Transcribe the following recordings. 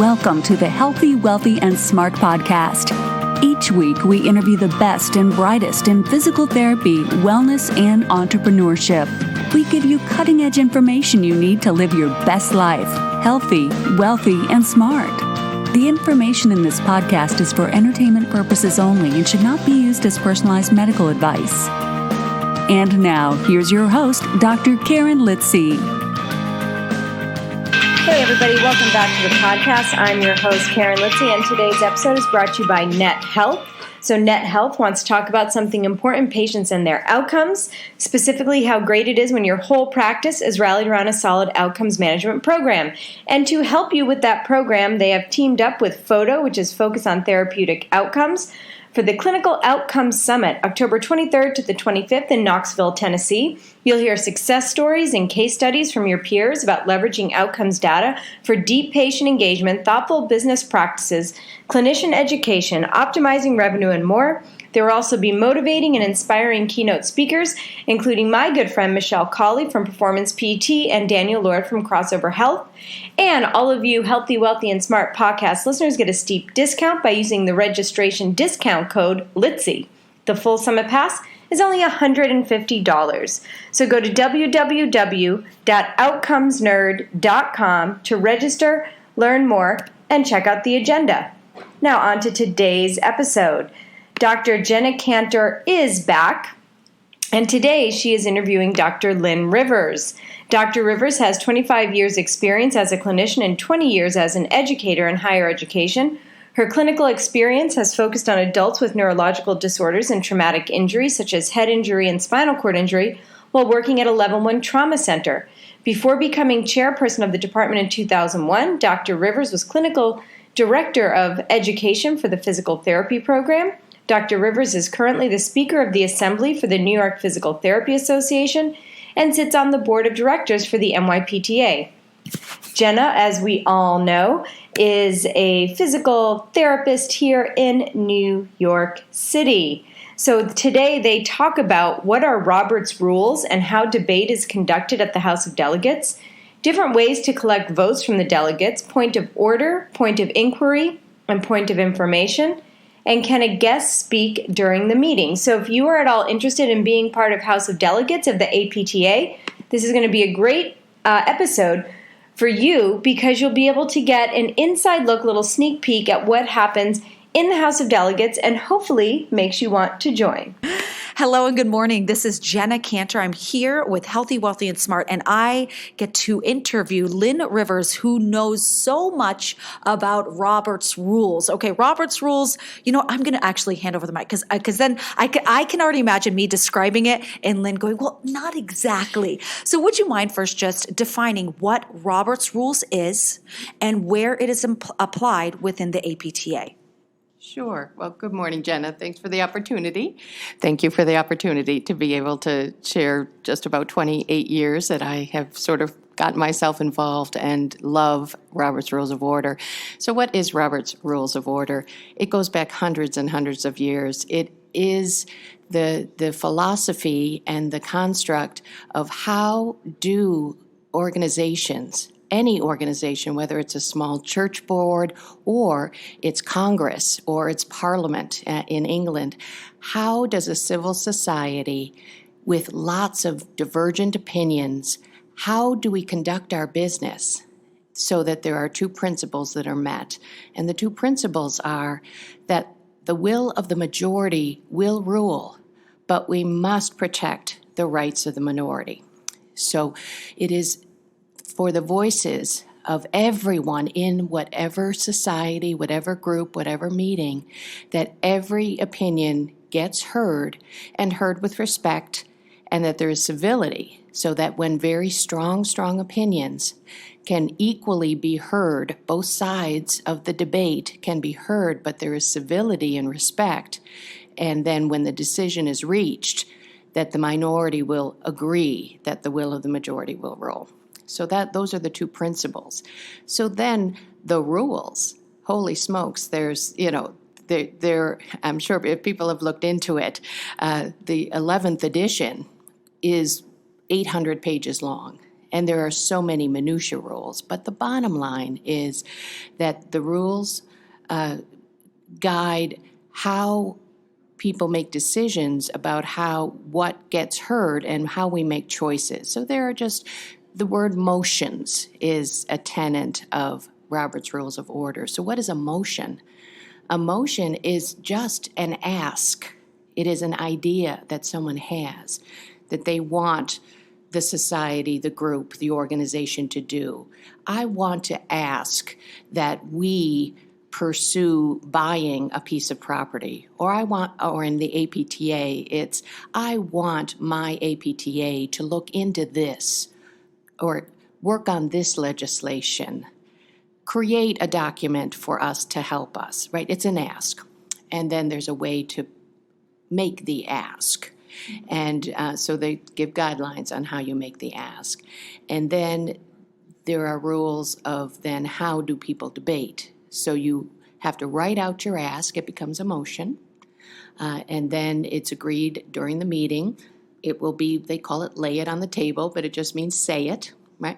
Welcome to the Healthy, Wealthy, and Smart podcast. Each week, we interview the best and brightest in physical therapy, wellness, and entrepreneurship. We give you cutting-edge information you need to live your best life, healthy, wealthy, and smart. The information in this podcast is for entertainment purposes only and should not be used as personalized medical advice. And now, here's your host, Dr. Karen Litzy. Hey everybody, welcome back to the podcast. I'm your host, Karen Litzy, and today's episode is brought to you by Net Health. So Net Health wants to talk about something important, patients and their outcomes, specifically how great it is when your whole practice is rallied around a solid outcomes management program. And to help you with that program, they have teamed up with PHOTO, which is focused on therapeutic outcomes, for the Clinical Outcomes Summit, October 23rd to the 25th in Knoxville, Tennessee. You'll hear success stories and case studies from your peers about leveraging outcomes data for deep patient engagement, thoughtful business practices, clinician education, optimizing revenue, and more. There will also be motivating and inspiring keynote speakers, including my good friend Michelle Cawley from Performance PT and Daniel Lord from Crossover Health. And all of you Healthy, Wealthy, and Smart podcast listeners get a steep discount by using the registration discount code LITZY. The full summit pass is only $150. So go to www.outcomesnerd.com to register, learn more, and check out the agenda. Now on to today's episode. Dr. Jenna Kantor is back, and today she is interviewing Dr. Lynn Rivers. Dr. Rivers has 25 years experience as a clinician and 20 years as an educator in higher education. Her clinical experience has focused on adults with neurological disorders and traumatic injuries such as head injury and spinal cord injury while working at a Level 1 trauma center. Before becoming chairperson of the department in 2001, Dr. Rivers was clinical director of education for the physical therapy program. Dr. Rivers is currently the Speaker of the Assembly for the New York Physical Therapy Association and sits on the Board of Directors for the NYPTA. Jenna, as we all know, is a physical therapist here in New York City. So today they talk about what are Robert's rules and how debate is conducted at the House of Delegates, different ways to collect votes from the delegates, point of order, point of inquiry, and point of information, and can a guest speak during the meeting? So if you are at all interested in being part of House of Delegates of the APTA, this is going to be a great episode for you because you'll be able to get an inside look, little sneak peek at what happens in the House of Delegates and hopefully makes you want to join. Hello and good morning. This is Jenna Kantor. I'm here with Healthy, Wealthy, and Smart, and I get to interview Lynn Rivers, who knows so much about Robert's rules. Okay, Robert's rules, I'm going to actually hand over the mic because then I can already imagine me describing it and Lynn going, well, not exactly. So would you mind first just defining what Robert's rules is and where it is applied within the APTA? Sure. Well, good morning, Jenna. Thanks for the opportunity. Thank you for the opportunity to be able to share just about 28 years that I have sort of gotten myself involved and love Robert's Rules of Order. So what is Robert's Rules of Order? It goes back hundreds and hundreds of years. It is the philosophy and the construct of how do organizations, any organization, whether it's a small church board or it's Congress or it's Parliament in England, how does a civil society with lots of divergent opinions, how do we conduct our business so that there are two principles that are met? And the two principles are that the will of the majority will rule, but we must protect the rights of the minority. So it is for the voices of everyone in whatever society, whatever group, whatever meeting, that every opinion gets heard and heard with respect, and that there is civility, so that when very strong opinions can equally be heard, both sides of the debate can be heard, but there is civility and respect, and then when the decision is reached, that the minority will agree that the will of the majority will rule. So those are the two principles. So then the rules, holy smokes, there's, I'm sure if people have looked into it, the 11th edition is 800 pages long. And there are so many minutia rules. But the bottom line is that the rules guide how people make decisions about what gets heard and how we make choices. So there are just, the word motions is a tenet of Robert's Rules of Order. So what is a motion? A motion is just an ask. It is an idea that someone has, that they want the society, the group, the organization to do. I want to ask that we pursue buying a piece of property, or in the APTA, it's, I want my APTA to look into this, or work on this legislation, create a document for us to help us, right? It's an ask. And then there's a way to make the ask. And so they give guidelines on how you make the ask. And then there are rules of then how do people debate. So you have to write out your ask. It becomes a motion. And then it's agreed during the meeting. It will be, they call it lay it on the table, but it just means say it, right?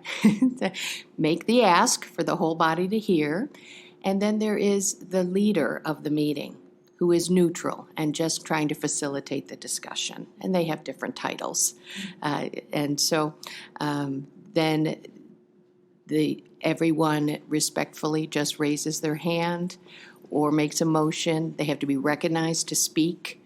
Make the ask for the whole body to hear. And then there is the leader of the meeting, who is neutral and just trying to facilitate the discussion. And they have different titles. And so then everyone respectfully just raises their hand or makes a motion. They have to be recognized to speak.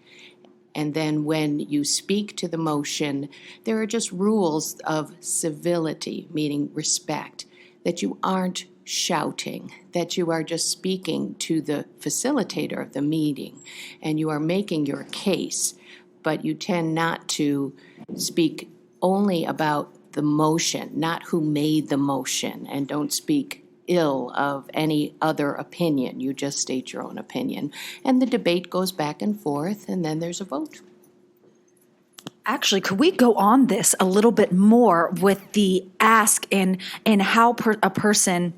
And then when you speak to the motion, there are just rules of civility, meaning respect, that you aren't shouting, that you are just speaking to the facilitator of the meeting, and you are making your case, but you tend not to speak only about the motion, not who made the motion, and don't speak ill of any other opinion. You just state your own opinion. And the debate goes back and forth, and then there's a vote. Actually, could we go on this a little bit more with the ask and how a person,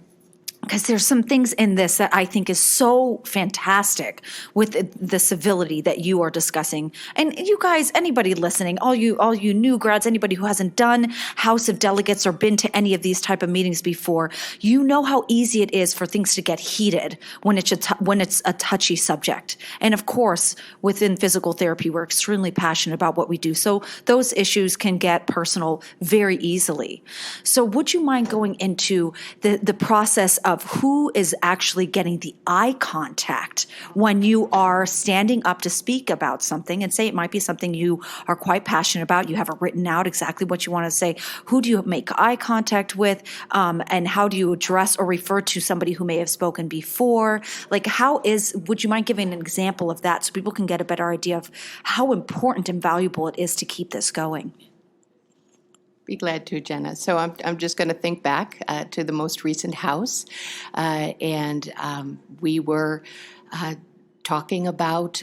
because there's some things in this that I think is so fantastic with the civility that you are discussing. And you guys, anybody listening, all you new grads, anybody who hasn't done House of Delegates or been to any of these type of meetings before, you know how easy it is for things to get heated when it's a touchy subject. And of course, within physical therapy, we're extremely passionate about what we do. So those issues can get personal very easily. So would you mind going into the process of who is actually getting the eye contact when you are standing up to speak about something, and say it might be something you are quite passionate about, you have it written out exactly what you want to say. Who do you make eye contact with, and how do you address or refer to somebody who may have spoken before? Like, would you mind giving an example of that so people can get a better idea of how important and valuable it is to keep this going? Be glad to, Jenna. So I'm just going to think back to the most recent House, and we were talking about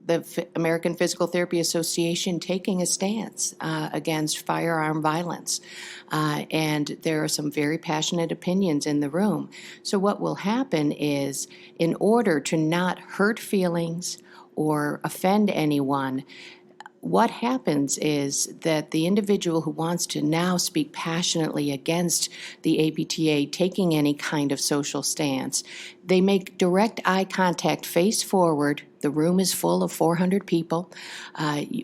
the American Physical Therapy Association taking a stance against firearm violence, and there are some very passionate opinions in the room. So what will happen is, in order to not hurt feelings or offend anyone, what happens is that the individual who wants to now speak passionately against the APTA taking any kind of social stance, they make direct eye contact, face forward. The room is full of 400 people.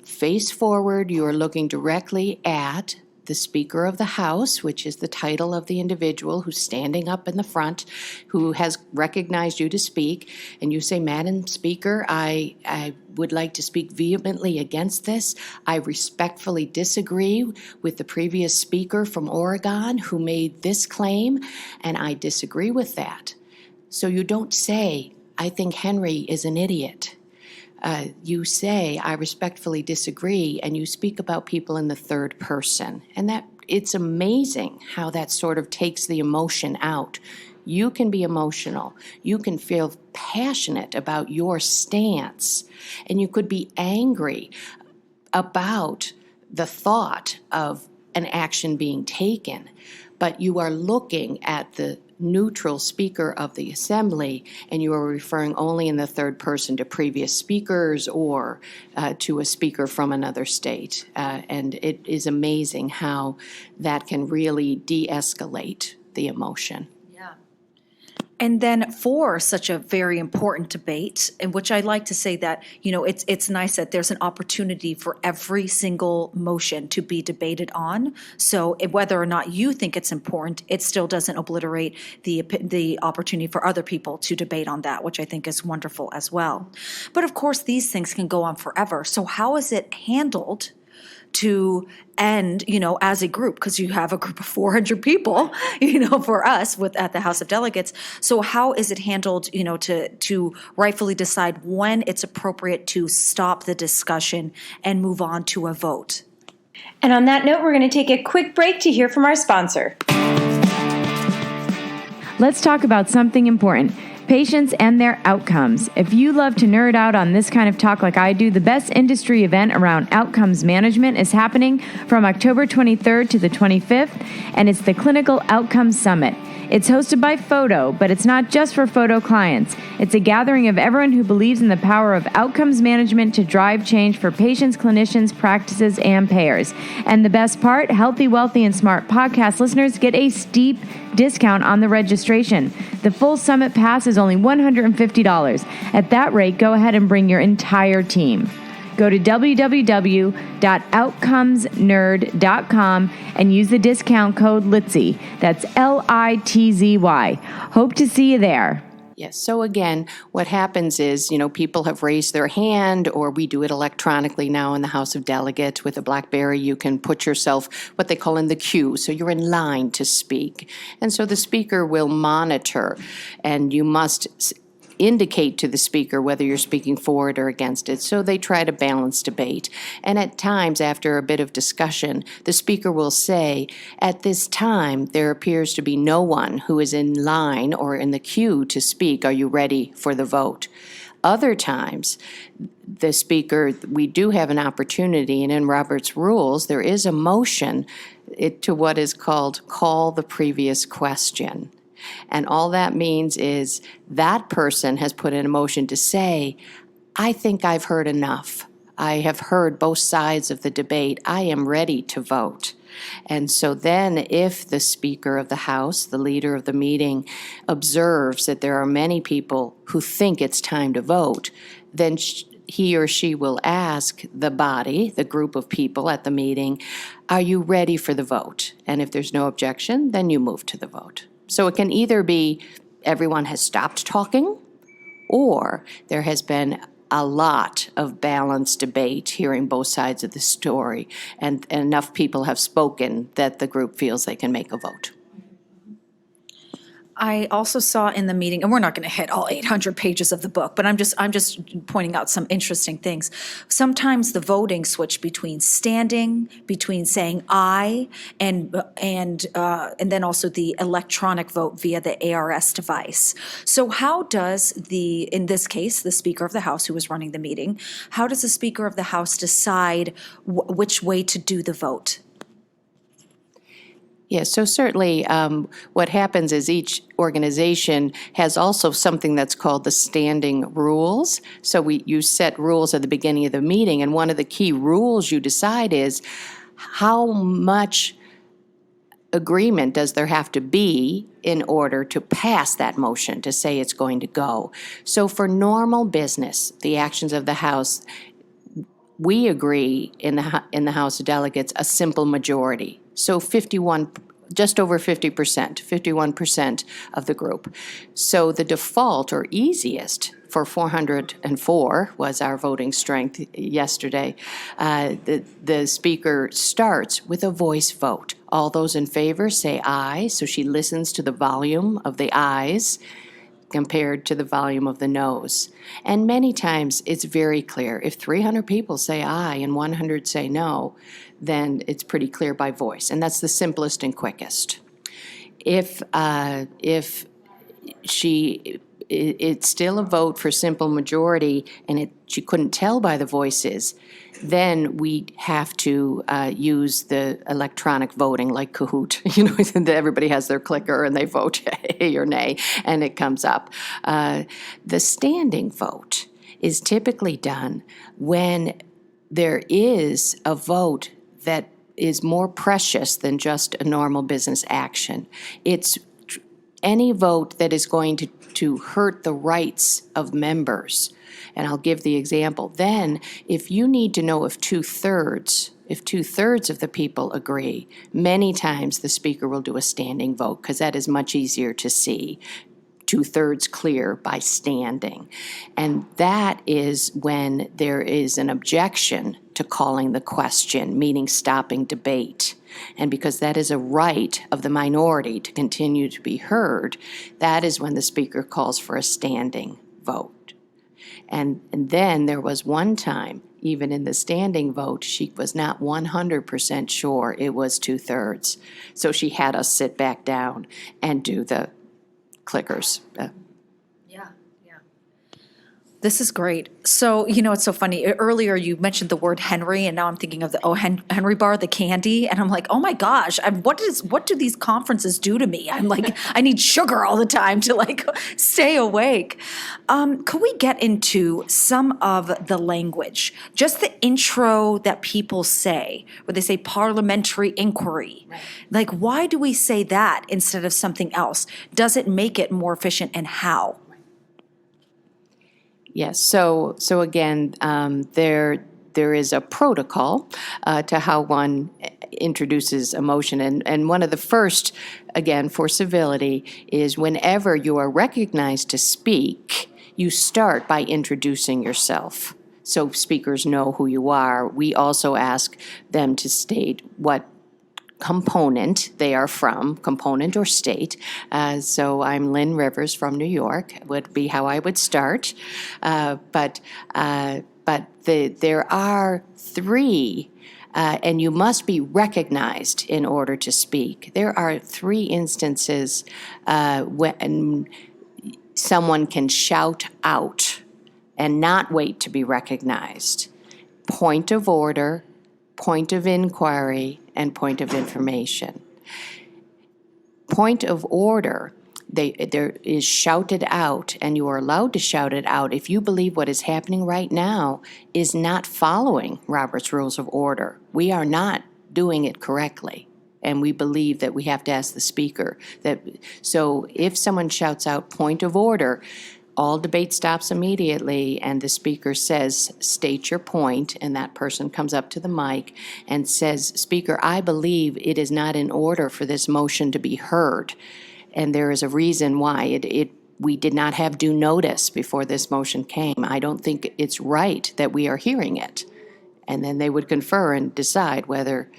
Face forward, you are looking directly at the Speaker of the House, which is the title of the individual who's standing up in the front, who has recognized you to speak, and you say, Madam Speaker, I would like to speak vehemently against this. I respectfully disagree with the previous speaker from Oregon who made this claim, and I disagree with that. So you don't say, I think Henry is an idiot. You say, I respectfully disagree, and you speak about people in the third person. And that it's amazing how that sort of takes the emotion out. You can be emotional. You can feel passionate about your stance, and you could be angry about the thought of an action being taken, but you are looking at the neutral speaker of the assembly, and you are referring only in the third person to previous speakers or to a speaker from another state. And it is amazing how that can really de-escalate the emotion. And then for such a very important debate, in which I like to say that, it's nice that there's an opportunity for every single motion to be debated on. So whether or not you think it's important, it still doesn't obliterate the opportunity for other people to debate on that, which I think is wonderful as well. But of course, these things can go on forever. So how is it handled to end, as a group, because you have a group of 400 people, for us at the House of Delegates. So how is it handled, to rightfully decide when it's appropriate to stop the discussion and move on to a vote? And on that note, we're going to take a quick break to hear from our sponsor. Let's talk about something important. Patients and their outcomes. If you love to nerd out on this kind of talk like I do, the best industry event around outcomes management is happening from October 23rd to the 25th, and it's the Clinical Outcomes Summit. It's hosted by Photo, but it's not just for Photo clients. It's a gathering of everyone who believes in the power of outcomes management to drive change for patients, clinicians, practices, and payers. And the best part, Healthy, Wealthy, and Smart podcast listeners get a steep discount on the registration. The full summit pass is only $150. At that rate, go ahead and bring your entire team. Go to www.outcomesnerd.com and use the discount code LITZY. That's LITZY. Hope to see you there. Yes. So again, what happens is, people have raised their hand, or we do it electronically now in the House of Delegates with a BlackBerry. You can put yourself what they call in the queue. So you're in line to speak. And so the speaker will monitor, and you must indicate to the speaker whether you're speaking for it or against it. So they try to balance debate. And at times, after a bit of discussion, the speaker will say, at this time, there appears to be no one who is in line or in the queue to speak. Are you ready for the vote? Other times, the speaker, we do have an opportunity, and in Robert's rules, there is a motion to what is called call the previous question. And all that means is that person has put in a motion to say, I think I've heard enough. I have heard both sides of the debate. I am ready to vote. And so then if the Speaker of the House, the leader of the meeting, observes that there are many people who think it's time to vote, then he or she will ask the body, the group of people at the meeting, are you ready for the vote? And if there's no objection, then you move to the vote. So it can either be everyone has stopped talking, or there has been a lot of balanced debate, hearing both sides of the story, and enough people have spoken that the group feels they can make a vote. I also saw in the meeting, and we're not going to hit all 800 pages of the book, but I'm just pointing out some interesting things. Sometimes the voting switch between standing, between saying aye, and then also the electronic vote via the ARS device. So how does in this case, the Speaker of the House who was running the meeting, how does the Speaker of the House decide which way to do the vote? Yes, so certainly what happens is each organization has also something that's called the standing rules. So you set rules at the beginning of the meeting, and one of the key rules you decide is how much agreement does there have to be in order to pass that motion, to say it's going to go. So for normal business, the actions of the House, we agree in the House of Delegates a simple majority. So just over 51% of the group. So the default or easiest for 404 was our voting strength yesterday. The speaker starts with a voice vote. All those in favor say aye, so she listens to the volume of the ayes compared to the volume of the noes. And many times it's very clear. If 300 people say aye and 100 say no, then it's pretty clear by voice. And that's the simplest and quickest. If it's still a vote for simple majority and she couldn't tell by the voices, then we have to use the electronic voting like Kahoot. Everybody has their clicker and they vote yea or nay, and it comes up. The standing vote is typically done when there is a vote that is more precious than just a normal business action. It's any vote that is going to hurt the rights of members. And I'll give the example. Then, if you need to know if two-thirds of the people agree, many times the speaker will do a standing vote because that is much easier to see. Two-thirds clear by standing. And that is when there is an objection to calling the question, meaning stopping debate. And because that is a right of the minority to continue to be heard, that is when the speaker calls for a standing vote. And then there was one time, even in the standing vote, she was not 100% sure it was two-thirds. So she had us sit back down and do the clickers. This is great. So, it's so funny. Earlier you mentioned the word Henry, and now I'm thinking of the Henry bar, the candy, and I'm like, oh my gosh, what do these conferences do to me? I'm like, I need sugar all the time to stay awake. Could we get into some of the language, just the intro that people say, where they say parliamentary inquiry? Right. Why do we say that instead of something else? Does it make it more efficient, and how? Yes. So again, there is a protocol to how one introduces a motion, and one of the first, again, for civility, is whenever you are recognized to speak, you start by introducing yourself, so speakers know who you are. We also ask them to state what component they are from, component or state. So I'm Lynn Rivers from New York, would be how I would start. But there are three, and you must be recognized in order to speak. There are three instances when someone can shout out and not wait to be recognized. Point of order, point of inquiry, and point of information. Point of order, there is shouted out, and you are allowed to shout it out if you believe what is happening right now is not following Robert's Rules of Order. We are not doing it correctly, and we believe that we have to ask the speaker. So if someone shouts out point of order, all debate stops immediately, and the speaker says, state your point, and that person comes up to the mic and says, Speaker, I believe it is not in order for this motion to be heard, and there is a reason why. We did not have due notice before this motion came. I don't think it's right that we are hearing it. And then they would confer and decide whether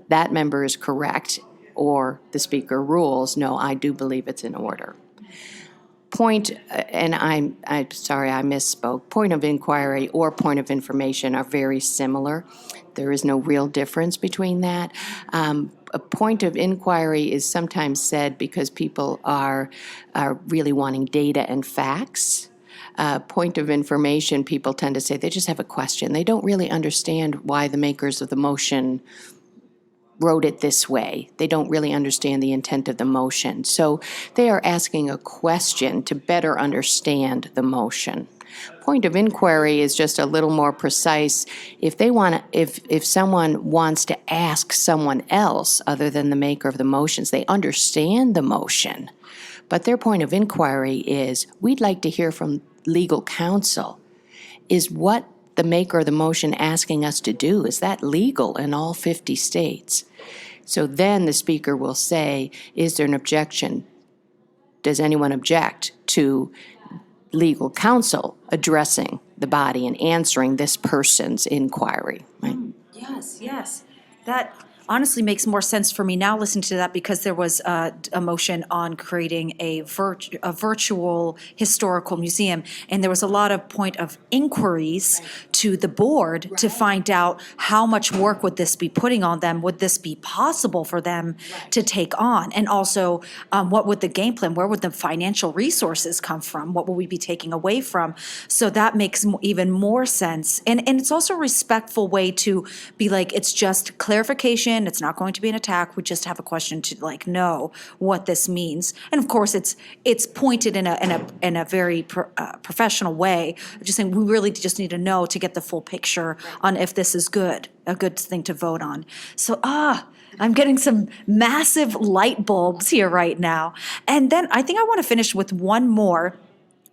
that member is correct or the speaker rules, no, I do believe it's in order. Point, and I'm sorry, I misspoke. Point of inquiry or point of information are very similar. There is no real difference between that. A point of inquiry is sometimes said because people are really wanting data and facts. Point of information, people tend to say they just have a question. They don't really understand why the makers of the motion wrote it this way. They don't really understand the intent of the motion. So they are asking a question to better understand the motion. Point of inquiry is just a little more precise. If someone wants to ask someone else other than the maker of the motions, they understand the motion, but their point of inquiry is, we'd like to hear from legal counsel. Is what the maker of the motion asking us to do, is that legal in all 50 states? So then the speaker will say, is there an objection? Does anyone object to legal counsel addressing the body and answering this person's inquiry? Right? Yes. That honestly makes more sense for me now listening to that, because there was a motion on creating a virtual historical museum, and there was a lot of point of inquiries to the board to find out how much work would this be putting on them? Would this be possible for them to take on? And also, what would the game plan, where would the financial resources come from? What will we be taking away from? So that makes even more sense. And it's also a respectful way to be like, it's just clarification. It's not going to be an attack. We just have a question to like know what this means. And of course, it's pointed in a very professional way. Just saying, we really just need to know to get the full picture on if this is a good thing to vote on. So, I'm getting some massive light bulbs here right now. And then I think I want to finish with one more.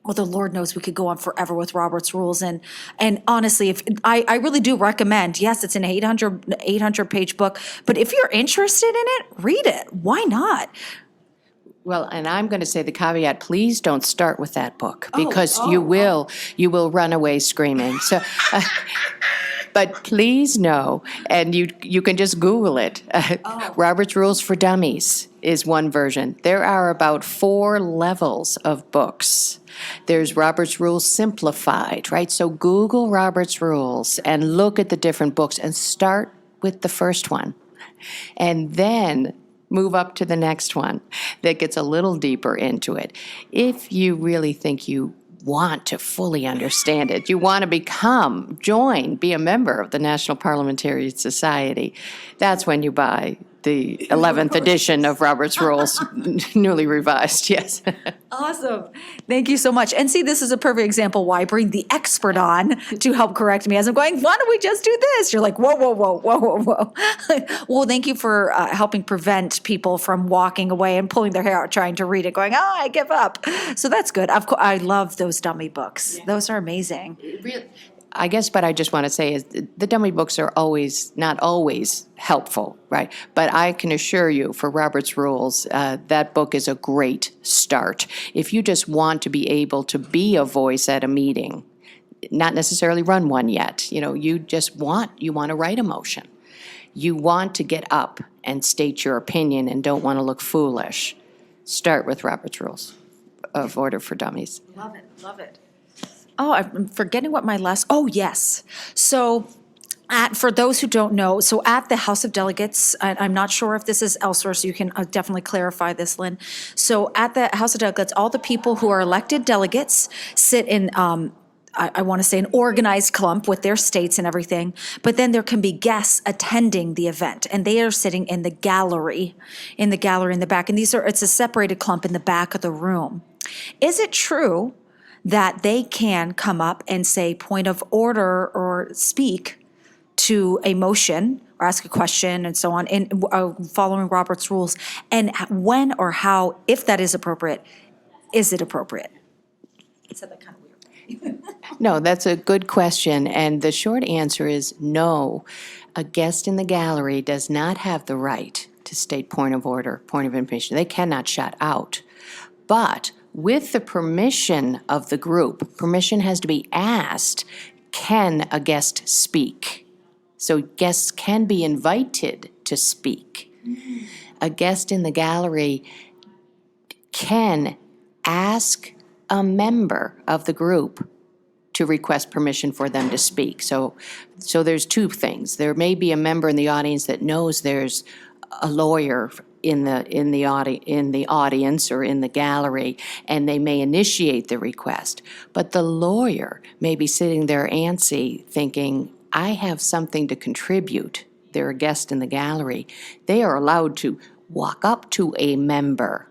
Although Lord knows we could go on forever with Robert's Rules. And honestly, if I really do recommend, yes, it's an 800-page book, but if you're interested in it, read it. Why not? Well, and I'm going to say the caveat, please don't start with that book because you will run away screaming. So, but please know, and you can just Google it. Robert's Rules for Dummies is one version. There are about 4 levels of books. There's Robert's Rules Simplified, right? So Google Robert's Rules and look at the different books and start with the first one. And then move up to the next one that gets a little deeper into it. If you really think you want to fully understand it, you want to be a member of the National Parliamentary Society, that's when you buy the 11th edition of Robert's Rules, newly revised, yes. Awesome. Thank you so much. And see, this is a perfect example why I bring the expert on to help correct me as I'm going, why don't we just do this? You're like, whoa. Well, thank you for helping prevent people from walking away and pulling their hair out trying to read it, going, I give up. So that's good. Of course, I love those dummy books. Yeah. Those are amazing. I guess what I just want to say is the dummy books are not always helpful, right? But I can assure you for Robert's Rules, that book is a great start. If you just want to be able to be a voice at a meeting, not necessarily run one yet, you want to write a motion. You want to get up and state your opinion and don't want to look foolish. Start with Robert's Rules of Order for Dummies. Love it. Oh, I'm forgetting what my last, yes. So for those who don't know, so at the House of Delegates, I'm not sure if this is elsewhere, so you can definitely clarify this, Lynn. So at the House of Delegates, all the people who are elected delegates sit in, I want to say an organized clump with their states and everything, but then there can be guests attending the event, and they are sitting in the gallery in the back. And it's a separated clump in the back of the room. Is it true that they can come up and say point of order or speak to a motion or ask a question and so on, in following Robert's Rules? And when or how, if that is appropriate, is it appropriate? I said that kind of weird. No, that's a good question. And the short answer is no. A guest in the gallery does not have the right to state point of order, point of information. They cannot shut out. But with the permission of the group, permission has to be asked, can a guest speak? So guests can be invited to speak. A guest in the gallery can ask a member of the group to request permission for them to speak. So there's 2 things. There may be a member in the audience that knows there's a lawyer in the audience or in the gallery, and they may initiate the request. But the lawyer may be sitting there antsy thinking, I have something to contribute. They're a guest in the gallery. They are allowed to walk up to a member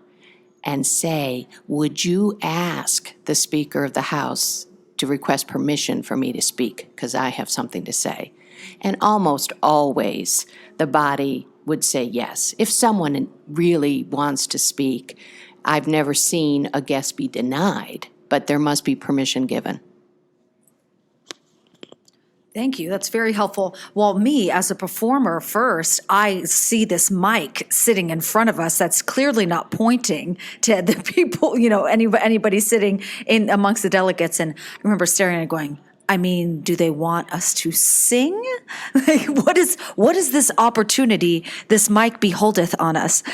and say, would you ask the Speaker of the House to request permission for me to speak because I have something to say? And almost always the body would say yes. If someone really wants to speak, I've never seen a guest be denied, but there must be permission given. Thank you. That's very helpful. Well, me as a performer I see this mic sitting in front of us that's clearly not pointing to the people, anybody sitting in amongst the delegates. And I remember staring at it going, I mean, do they want us to sing? Like, what is this opportunity this mic beholdeth on us?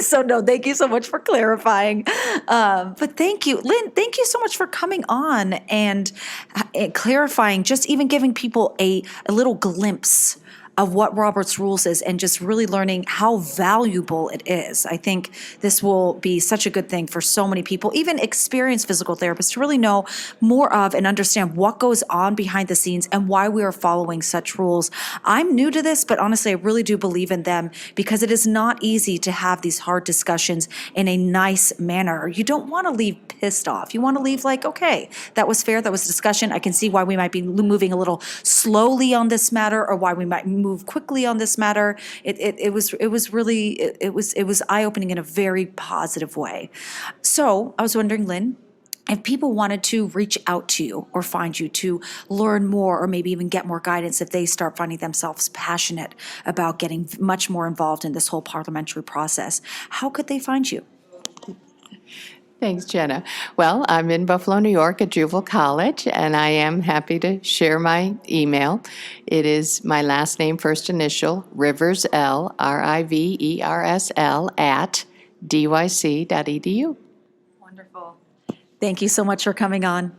So no, thank you so much for clarifying. But thank you, Lynn, thank you so much for coming on and clarifying, just even giving people a little glimpse of what Robert's Rules is and just really learning how valuable it is. I think this will be such a good thing for so many people, even experienced physical therapists, to really know more of and understand what goes on behind the scenes and why we are following such rules. I'm new to this, but honestly, I really do believe in them because it is not easy to have these hard discussions in a nice manner. You don't want to leave pissed off. You want to leave like, okay, that was fair, that was a discussion. I can see why we might be moving a little slowly on this matter or why we might move quickly on this matter. It was eye-opening in a very positive way. So I was wondering, Lynn, if people wanted to reach out to you or find you to learn more or maybe even get more guidance if they start finding themselves passionate about getting much more involved in this whole parliamentary process, how could they find you? Thanks, Jenna. Well, I'm in Buffalo, New York at Juval College, and I am happy to share my email. It is my last name, first initial, Rivers, Riversl, at dyc.edu. Wonderful. Thank you so much for coming on.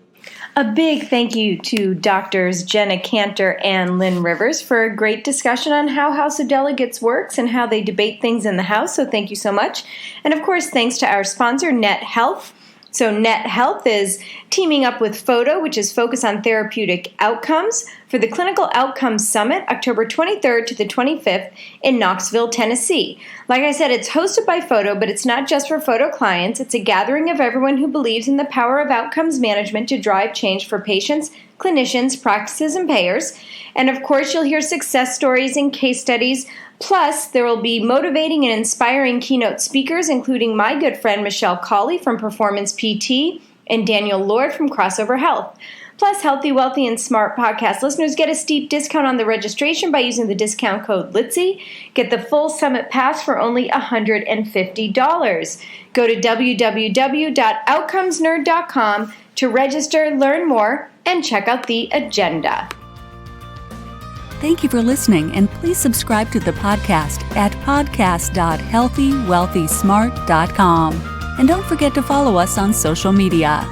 A big thank you to Doctors Jenna Kantor and Lynn Rivers for a great discussion on how House of Delegates works and how they debate things in the House, so thank you so much. And of course, thanks to our sponsor, Net Health. So Net Health is teaming up with PHOTO, which is Focus on Therapeutic Outcomes, for the Clinical Outcomes Summit, October 23rd to the 25th in Knoxville, Tennessee. Like I said, it's hosted by PHOTO, but it's not just for PHOTO clients. It's a gathering of everyone who believes in the power of outcomes management to drive change for patients, clinicians, practices, and payers. And of course, you'll hear success stories and case studies. Plus, there will be motivating and inspiring keynote speakers, including my good friend Michelle Cawley from Performance PT and Daniel Lord from Crossover Health. Plus, Healthy, Wealthy, and Smart podcast listeners get a steep discount on the registration by using the discount code LITSY. Get the full summit pass for only $150. Go to www.outcomesnerd.com to register, learn more, and check out the agenda. Thank you for listening, and please subscribe to the podcast at podcast.healthywealthysmart.com. And don't forget to follow us on social media.